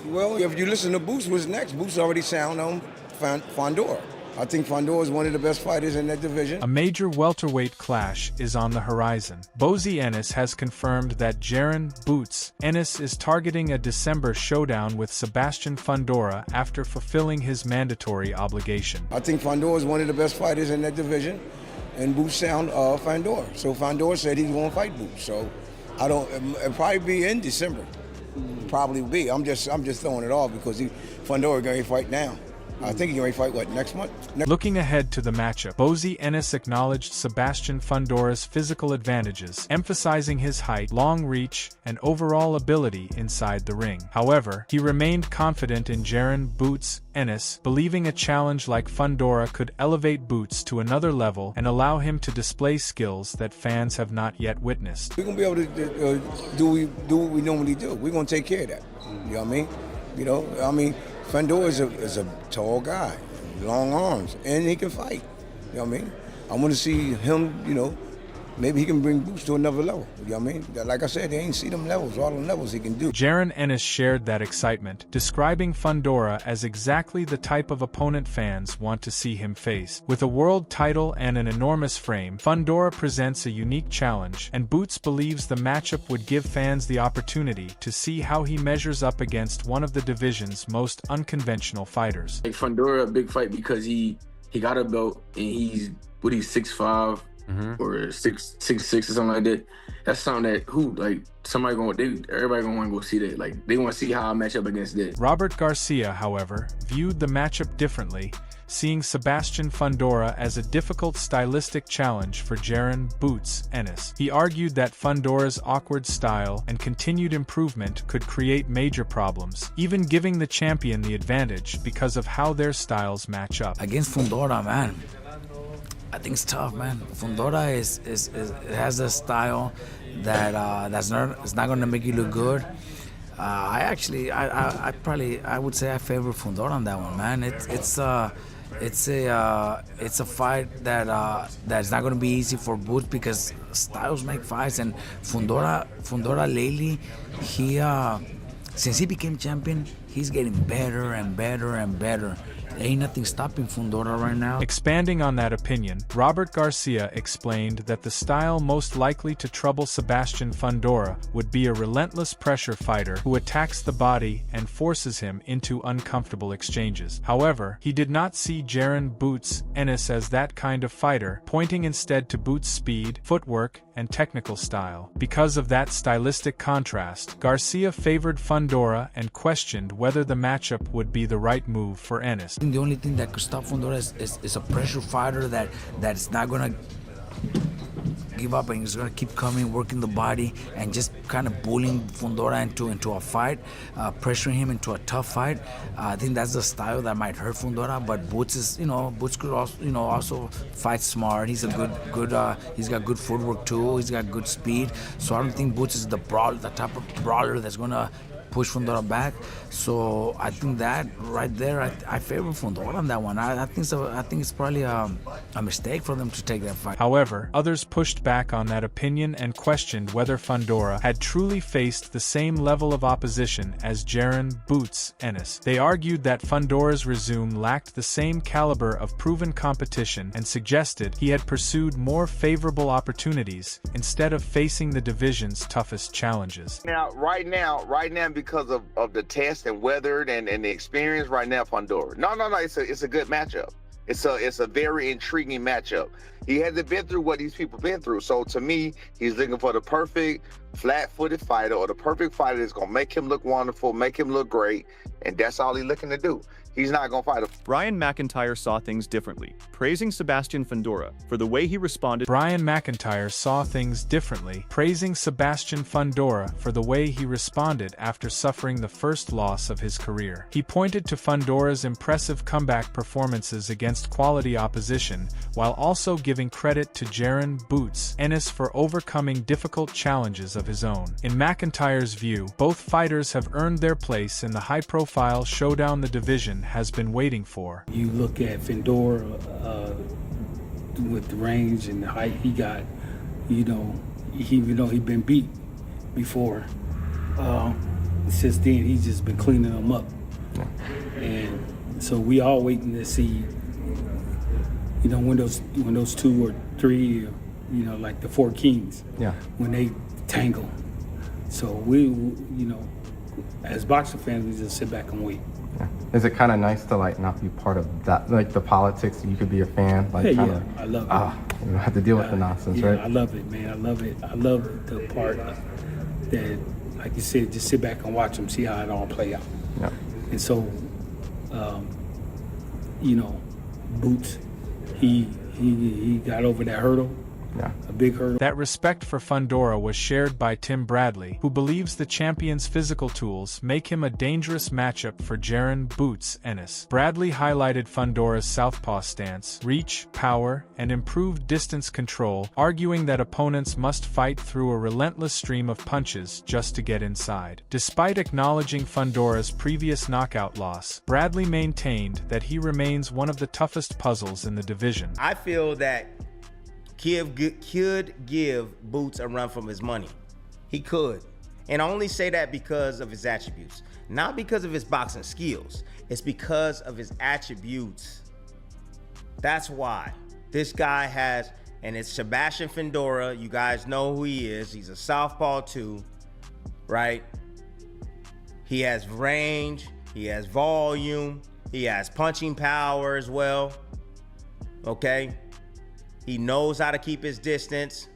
Well, if you listen to Boots, what's next? Boots already sound on Fundora. I think Fundora is one of the best fighters in that division. A major welterweight clash is on the horizon. Bozy Ennis has confirmed that Jaron Boots Ennis is targeting a December showdown with Sebastian Fundora after fulfilling his mandatory obligation. I think Fundora is one of the best fighters in that division, and Boots sound Fundora. So Fundora said he's going to fight Boots. So it'll probably be in December. Probably be. I'm just throwing it off because Fundora going to fight now. I think he's going to fight, what, next month? Looking ahead to the matchup, Bozy Ennis acknowledged Sebastian Fundora's physical advantages, emphasizing his height, long reach, and overall ability inside the ring. However, he remained confident in Jaron Boots Ennis, believing a challenge like Fundora could elevate Boots to another level and allow him to display skills that fans have not yet witnessed. We're going to be able to do what we normally do. We're going to take care of that. You know what I mean? Fundora is a tall guy, long arms, and he can fight. You know what I mean? I want to see him, maybe he can bring Boots to another level. You know what I mean? Like I said, they ain't see them levels, all the levels he can do. Jaron Ennis shared that excitement, describing Fundora as exactly the type of opponent fans want to see him face. With a world title and an enormous frame, Fundora presents a unique challenge, and Boots believes the matchup would give fans the opportunity to see how he measures up against one of the division's most unconventional fighters. Like Fundora, a big fight because he got a belt and he's 6'5". Or 6'6" or something like that. That's something that everybody gonna want to go see that. Like they want to see how I match up against this. Robert Garcia, however, viewed the matchup differently, seeing Sebastian Fundora as a difficult stylistic challenge for Jaron Boots Ennis. He argued that Fundora's awkward style and continued improvement could create major problems, even giving the champion the advantage because of how their styles match up. Against Fundora, man, I think it's tough, man. Fundora has a style that it's not going to make you look good. I would say I favor Fundora on that one, man. It's a fight that's not going to be easy for Boots because styles make fights, and Fundora lately, since he became champion, he's getting better and better and better. Ain't nothing stopping Fundora right now. Expanding on that opinion, Robert Garcia explained that the style most likely to trouble Sebastian Fundora would be a relentless pressure fighter who attacks the body and forces him into uncomfortable exchanges. However, he did not see Jaron Boots Ennis as that kind of fighter, pointing instead to Boots' speed, footwork, and technical style. Because of that stylistic contrast, Garcia favored Fundora and questioned whether the matchup would be the right move for Ennis. The only thing that could stop Fundora is a pressure fighter that's not gonna give up and he's gonna keep coming, working the body, and just kind of bullying Fundora into a fight, pressuring him into a tough fight. I think that's the style that might hurt Fundora. But Boots could also fight smart. He's a good. He's got good footwork too. He's got good speed. So I don't think Boots is the type of brawler that's gonna push Fundora back. So I think that right there, I favor Fundora on that one. I think so. I think it's probably a mistake for them to take that fight. However, others pushed back on that opinion and questioned whether Fundora had truly faced the same level of opposition as Jaron Boots Ennis. They argued that Fundora's resume lacked the same caliber of proven competition and suggested he had pursued more favorable opportunities instead of facing the division's toughest challenges. Right now, because of the test and weathered and the experience right now, Fundora. No, it's a good matchup. It's a very intriguing matchup. He hasn't been through what these people been through. So to me, he's looking for the perfect flat-footed fighter, or the perfect fighter that's gonna make him look wonderful, make him look great, and that's all he's looking to do. He's not gonna fight a... Brian McIntyre saw things differently, praising Sebastian Fundora for the way he responded. Brian McIntyre saw things differently, praising Sebastian Fundora for the way he responded after suffering the first loss of his career. He pointed to Fundora's impressive comeback performances against quality opposition, while also giving credit to Jaron Boots Ennis for overcoming difficult challenges of his own. In McIntyre's view, both fighters have earned their place in the high-profile showdown the division has been waiting for. You look at Fundora with the range and the height he got, even though he'd been beat before, since then, he's just been cleaning them up. Yeah. And so we all waiting to see, you know, when those 2 or 3, you know, like the 4 kings, when they tangle. So we, you know, as boxing fans, we just sit back and wait. Yeah. Is it kind of nice to like not be part of that, like the politics? You could be a fan, like I love it. You don't have to deal with the nonsense, right? I love it, man. I love it. I love the part that, like you said, just sit back and watch them, see how it all play out. Yeah. And so, you know, Boots, he got over that hurdle. Yeah. A big hurdle. That respect for Fundora was shared by Tim Bradley, who believes the champion's physical tools make him a dangerous matchup for Jaron Boots Ennis. Bradley highlighted Fundora's southpaw stance, reach, power, and improved distance control, arguing that opponents must fight through a relentless stream of punches just to get inside. Despite acknowledging Fundora's previous knockout loss, Bradley maintained that he remains one of the toughest puzzles in the division. I feel that Kiev could give Boots a run from his money. He could. And I only say that because of his attributes. Not because of his boxing skills. It's because of his attributes. That's why. This guy has, and it's Sebastian Fundora. You guys know who he is. He's a southpaw too, right? He has range. He has volume. He has punching power as well. Okay? He knows how to keep his distance.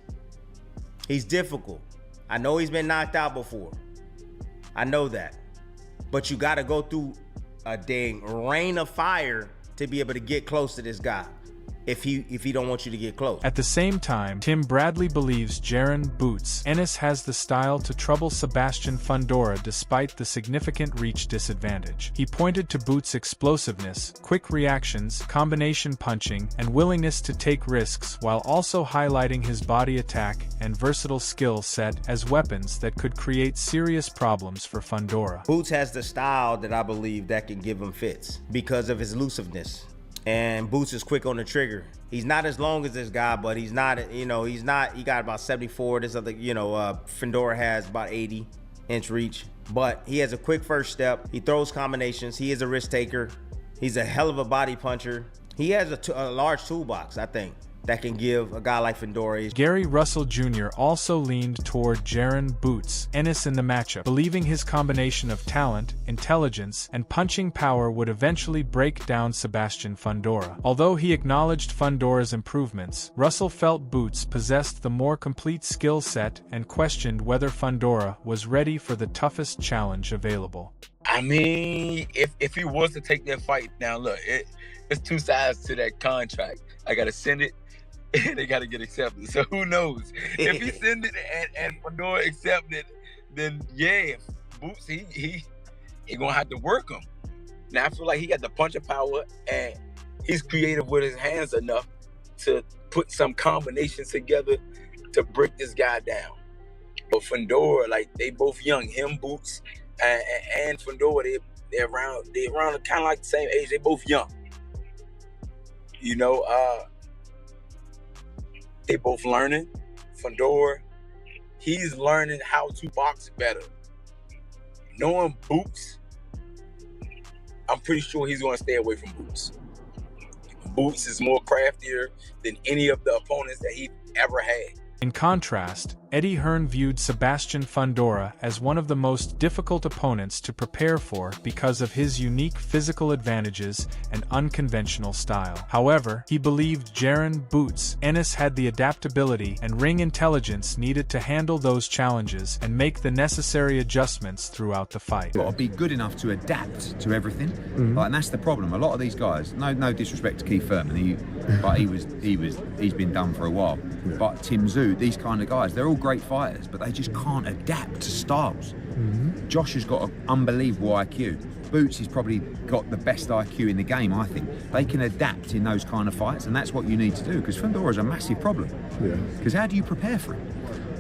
He's difficult. I know he's been knocked out before. I know that. But you got to go through a dang rain of fire to be able to get close to this guy. If he don't want you to get close. At the same time, Tim Bradley believes Jaron Boots Ennis has the style to trouble Sebastian Fundora despite the significant reach disadvantage. He pointed to Boots' explosiveness, quick reactions, combination punching, and willingness to take risks while also highlighting his body attack and versatile skill set as weapons that could create serious problems for Fundora. Boots has the style that I believe that can give him fits because of his elusiveness. And Boots is quick on the trigger. He's not as long as this guy, but he's not, you know, he got about 74. This other, you know, Fundora has about 80-inch reach. But he has a quick first step. He throws combinations. He is a risk taker. He's a hell of a body puncher. He has a large toolbox, I think, that can give a guy like Fundora. Gary Russell Jr. also leaned toward Jaron Boots Ennis in the matchup, believing his combination of talent, intelligence, and punching power would eventually break down Sebastian Fundora. Although he acknowledged Fundora's improvements, Russell felt Boots possessed the more complete skill set and questioned whether Fundora was ready for the toughest challenge available. I mean, if he was to take that fight, now look, it's 2 sides to that contract. I got to send it, and they got to get accepted. So who knows? If he send it and Fundora accept it, then yeah, Boots, he gonna have to work him. Now I feel like he got the punching power, and he's creative with his hands enough to put some combinations together to break this guy down. But Fundora, like, they both young. Him, Boots, and Fundora, they're around kind of like the same age. They both young. You know, they both learning. Fundora, he's learning how to box better. Knowing Boots, I'm pretty sure he's going to stay away from Boots. Boots is more craftier than any of the opponents that he ever had. In contrast, Eddie Hearn viewed Sebastian Fundora as one of the most difficult opponents to prepare for because of his unique physical advantages and unconventional style. However, he believed Jaron Boots Ennis had the adaptability and ring intelligence needed to handle those challenges and make the necessary adjustments throughout the fight. Got to be good enough to adapt to everything, and that's the problem. A lot of these guys, no disrespect to Keith Thurman, he's been done for a while. But Tim Tszyu, these kind of guys, they're all great fighters, but they just can't adapt to styles. Josh has got an unbelievable IQ. Boots has probably got the best IQ in the game, I think. They can adapt in those kind of fights, and that's what you need to do, because Fundora is a massive problem. Because how do you prepare for him?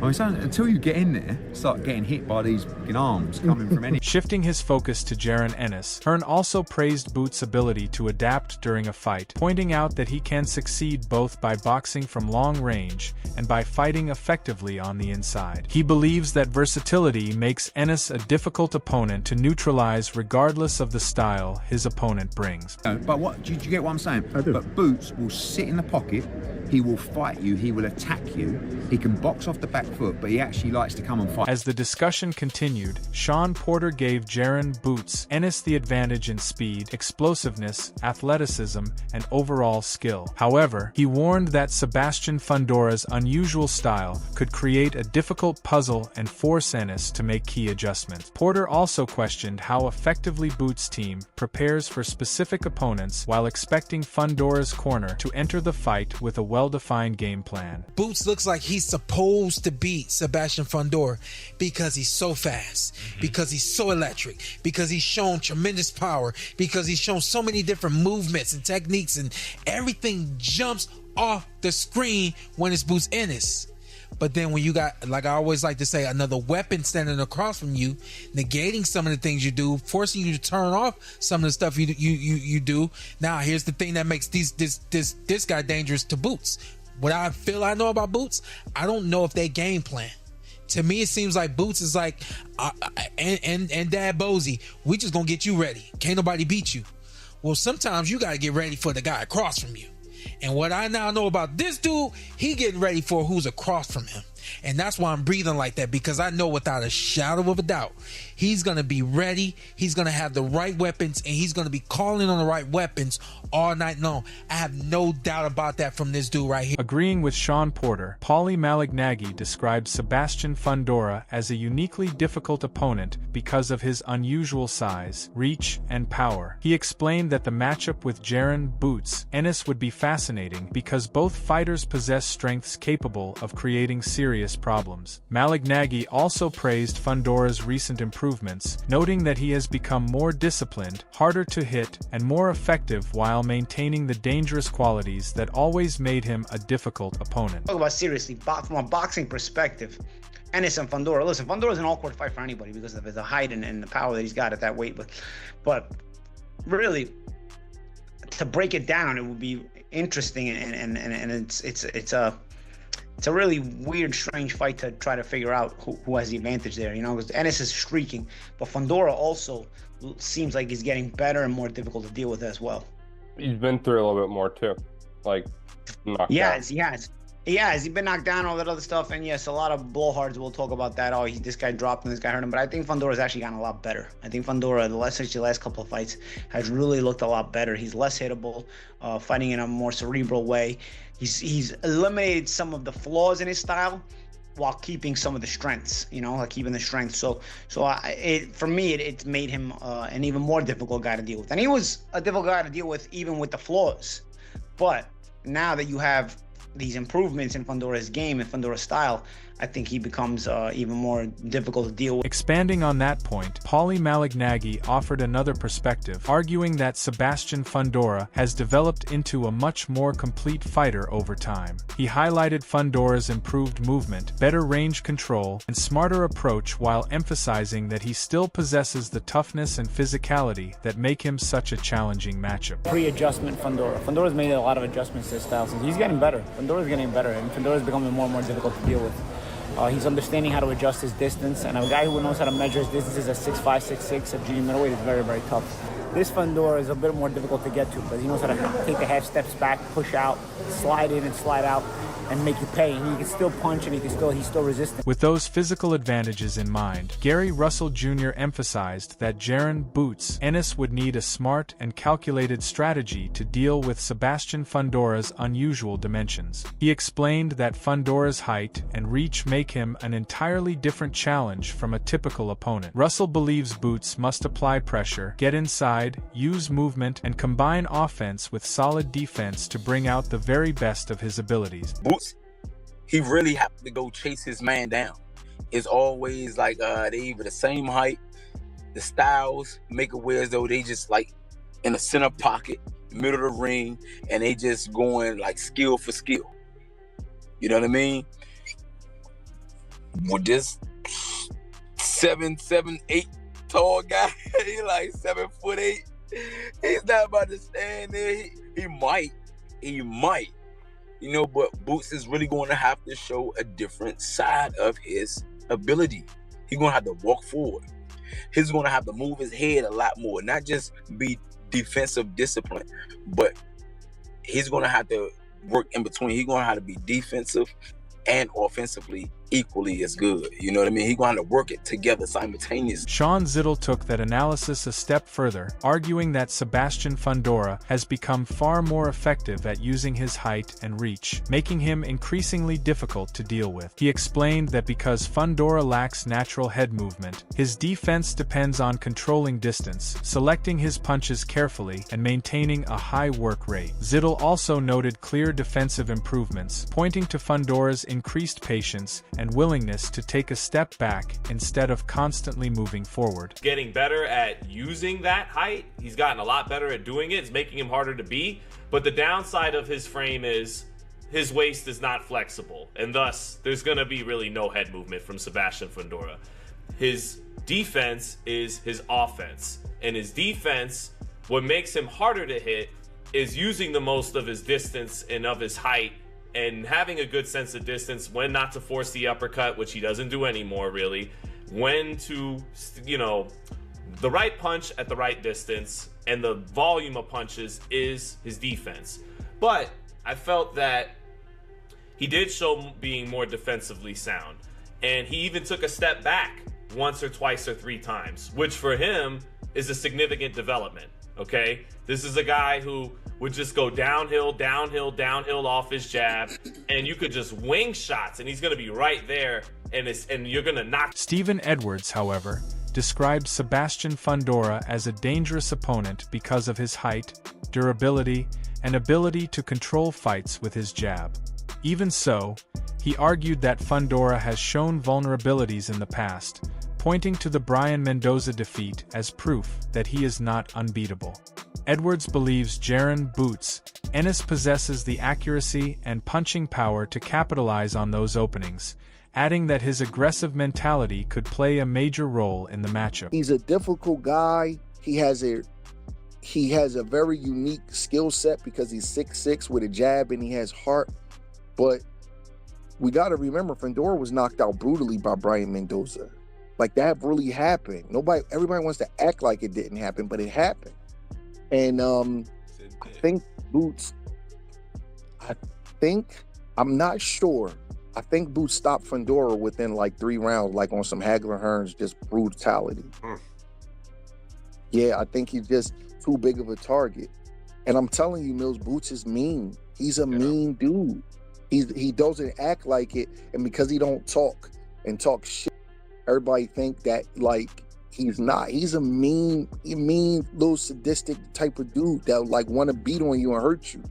I mean, so until you get in there, start getting hit by these fucking arms coming from any. Shifting his focus to Jaron Ennis, Hearn also praised Boots' ability to adapt during a fight, pointing out that he can succeed both by boxing from long range and by fighting effectively on the inside. He believes that versatility makes Ennis a difficult opponent to neutralize regardless of the style his opponent brings. But what do you get what I'm saying? I do. But Boots will sit in the pocket. He will fight you, he will attack you, he can box off the back foot, but he actually likes to come and fight. As the discussion continued, Shawn Porter gave Jaron Boots Ennis the advantage in speed, explosiveness, athleticism, and overall skill. However, he warned that Sebastian Fundora's unusual style could create a difficult puzzle and force Ennis to make key adjustments. Porter also questioned how effectively Boots' team prepares for specific opponents while expecting Fundora's corner to enter the fight with a well-defined game plan. Boots looks like he's supposed to beat Sebastian Fundora because he's so fast, because he's so electric, because he's shown tremendous power, because he's shown so many different movements and techniques, and everything jumps off the screen when it's Boots Ennis. But then when you got, like I always like to say, another weapon standing across from you, negating some of the things you do, forcing you to turn off some of the stuff you do. Now, here's the thing that makes this guy dangerous to Boots. What I feel I know about Boots, I don't know if they game plan. To me, it seems like Boots is like, and Dad Bozy, we just gonna get you ready. Can't nobody beat you. Well, sometimes you gotta get ready for the guy across from you. And what I now know about this dude, he getting ready for who's across from him. And that's why I'm breathing like that, because I know without a shadow of a doubt, he's going to be ready, he's going to have the right weapons, and he's going to be calling on the right weapons all night long. I have no doubt about that from this dude right here. Agreeing with Shawn Porter, Paulie Malignaggi described Sebastian Fundora as a uniquely difficult opponent because of his unusual size, reach, and power. He explained that the matchup with Jaron Boots Ennis would be fascinating because both fighters possess strengths capable of creating serious problems. Malignaggi also praised Fundora's recent improvements, noting that he has become more disciplined, harder to hit, and more effective while maintaining the dangerous qualities that always made him a difficult opponent. Talk about seriously, from a boxing perspective, Ennis and Fundora. Listen, Fundora's an awkward fight for anybody because of the height and the power that he's got at that weight. But really, to break it down, it would be interesting, and it's a really weird, strange fight to try to figure out who has the advantage there, because Ennis is streaking, but Fundora also seems like he's getting better and more difficult to deal with as well. He's been through a little bit more too, like knocked out. He has been knocked down, all that other stuff, and yes, a lot of blowhards will talk about that. Oh, this guy dropped and this guy hurt him, but I think Fundora's actually gotten a lot better. I think Fundora, the last couple of fights, has really looked a lot better. He's less hittable, fighting in a more cerebral way. He's eliminated some of the flaws in his style while keeping some of the strengths, like keeping the strength. So for me, it's made him an even more difficult guy to deal with. And he was a difficult guy to deal with even with the flaws. But now that you have these improvements in Fundora's game and Fundora's style, I think he becomes even more difficult to deal with. Expanding on that point, Paulie Malignaggi offered another perspective, arguing that Sebastian Fundora has developed into a much more complete fighter over time. He highlighted Fundora's improved movement, better range control, and smarter approach while emphasizing that he still possesses the toughness and physicality that make him such a challenging matchup. Pre-adjustment Fundora. Fundora's made a lot of adjustments to his style, so he's getting better. Fundora's getting better, and Fundora's becoming more and more difficult to deal with. He's understanding how to adjust his distance, and a guy who knows how to measure his distances at 6'5", 6'6", at junior middleweight is very, very tough. This Fundora is a bit more difficult to get to, but he knows how to take the half steps back, push out, slide in and slide out, and make you pay. And he can still punch, and he's still resistant. With those physical advantages in mind, Gary Russell Jr. emphasized that Jaron Boots Ennis would need a smart and calculated strategy to deal with Sebastian Fundora's unusual dimensions. He explained that Fundora's height and reach make him an entirely different challenge from a typical opponent. Russell believes Boots must apply pressure, get inside, use movement, and combine offense with solid defense to bring out the very best of his abilities. Boots, he really have to go chase his man down. It's always like they either the same height, the styles make it where as though they just like in the center pocket, middle of the ring, and they just going like skill for skill. You know what I mean? with this 7'8" tall guy, he like 7'8". He's not about to stand there. He might, you know, but Boots is really going to have to show a different side of his ability. He's going to have to walk forward. He's going to have to move his head a lot more, not just be defensive discipline, but he's going to have to work in between. He's going to have to be defensive and offensively equally as good. You know what I mean? He's going to work it together simultaneously. Shawn Zittel took that analysis a step further, arguing that Sebastian Fundora has become far more effective at using his height and reach, making him increasingly difficult to deal with. He explained that because Fundora lacks natural head movement, his defense depends on controlling distance, selecting his punches carefully, and maintaining a high work rate. Zittel also noted clear defensive improvements, pointing to Fundora's increased patience and willingness to take a step back instead of constantly moving forward. Getting better at using that height. He's gotten a lot better at doing it. It's making him harder to beat. But the downside of his frame is his waist is not flexible, and thus there's going to be really no head movement from Sebastian Fundora. His defense is his offense, and his defense, what makes him harder to hit is using the most of his distance and of his height and having a good sense of distance, when not to force the uppercut, which he doesn't do anymore really, when to, you know, the right punch at the right distance, and the volume of punches is his defense. But I felt that he did show being more defensively sound, and he even took a step back once or twice or three times, which for him is a significant development. Okay, this is a guy who would just go downhill off his jab, and you could just wing shots, and he's going to be right there, and you're going to knock. Stephen Edwards, however, described Sebastian Fundora as a dangerous opponent because of his height, durability, and ability to control fights with his jab. Even so, he argued that Fundora has shown vulnerabilities in the past, pointing to the Brian Mendoza defeat as proof that he is not unbeatable. Edwards believes Jaron Boots Ennis possesses the accuracy and punching power to capitalize on those openings, adding that his aggressive mentality could play a major role in the matchup. He's a difficult guy. He has a very unique skill set because he's 6'6" with a jab and he has heart. But we got to remember, Fundora was knocked out brutally by Brian Mendoza. Like, that really happened. Everybody wants to act like it didn't happen, but it happened. And I think Boots, I'm not sure. I think Boots stopped Fundora within like 3 rounds, like on some Hagler Hearns, just brutality. Yeah, I think he's just too big of a target. And I'm telling you, Mills, Boots is mean. He's a mean dude. He doesn't act like it, and because he don't talk shit, everybody think that like he's not. He's a mean little sadistic type of dude that like want to beat on you and hurt you.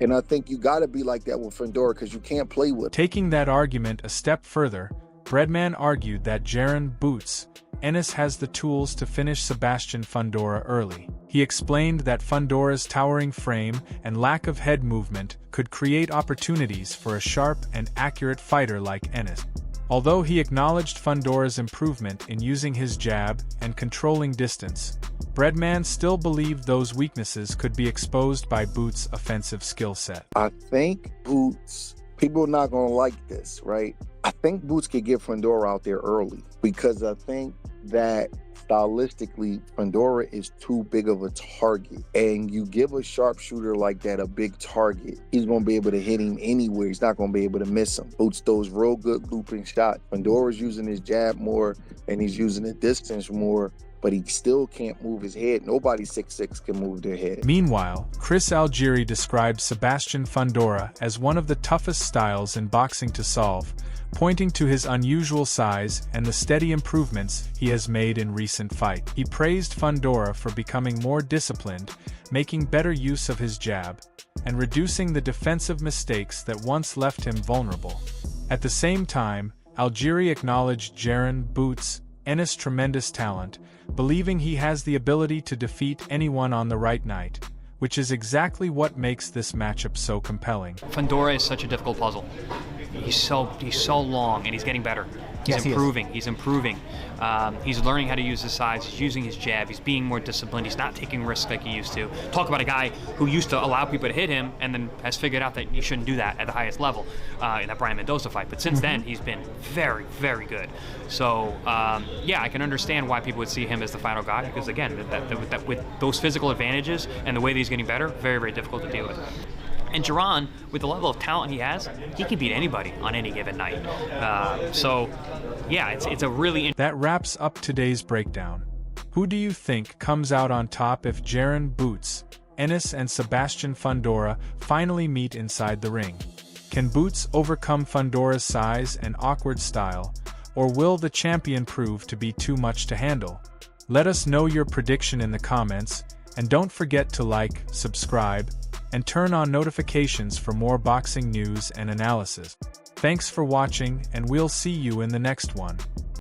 And I think you got to be like that with Fundora because you can't play with him. Taking that argument a step further, Breadman argued that Jaron Boots Ennis has the tools to finish Sebastian Fundora early. He explained that Fundora's towering frame and lack of head movement could create opportunities for a sharp and accurate fighter like Ennis. Although he acknowledged Fundora's improvement in using his jab and controlling distance, Breadman still believed those weaknesses could be exposed by Boots' offensive skill set. I think Boots, people are not going to like this, right? I think Boots could get Fundora out there early because I think that stylistically, Fundora is too big of a target. And you give a sharpshooter like that a big target, he's going to be able to hit him anywhere. He's not going to be able to miss him. Boots throws real good looping shots. Fundora's using his jab more and he's using the distance more, but he still can't move his head. Nobody 6'6" can move their head. Meanwhile, Chris Algieri described Sebastian Fundora as one of the toughest styles in boxing to solve, pointing to his unusual size and the steady improvements he has made in recent fights. He praised Fundora for becoming more disciplined, making better use of his jab, and reducing the defensive mistakes that once left him vulnerable. At the same time, Algieri acknowledged Jaron Boots Ennis' tremendous talent, believing he has the ability to defeat anyone on the right night, which is exactly what makes this matchup so compelling. Fundora is such a difficult puzzle. He's so long, and he's getting better. He's improving. He's improving. He's learning how to use his size. He's using his jab. He's being more disciplined. He's not taking risks like he used to. Talk about a guy who used to allow people to hit him and then has figured out that you shouldn't do that at the highest level in that Brian Mendoza fight. But since then, he's been very, very good. So, yeah, I can understand why people would see him as the final guy because, again, with those physical advantages and the way that he's getting better, very, very difficult to deal with. And Jaron, with the level of talent he has, he can beat anybody on any given night. So, yeah, it's a really... That wraps up today's breakdown. Who do you think comes out on top if Jaron, Boots Ennis and Sebastian Fundora finally meet inside the ring? Can Boots overcome Fundora's size and awkward style, or will the champion prove to be too much to handle? Let us know your prediction in the comments, and don't forget to like, subscribe, and turn on notifications for more boxing news and analysis. Thanks for watching, and we'll see you in the next one.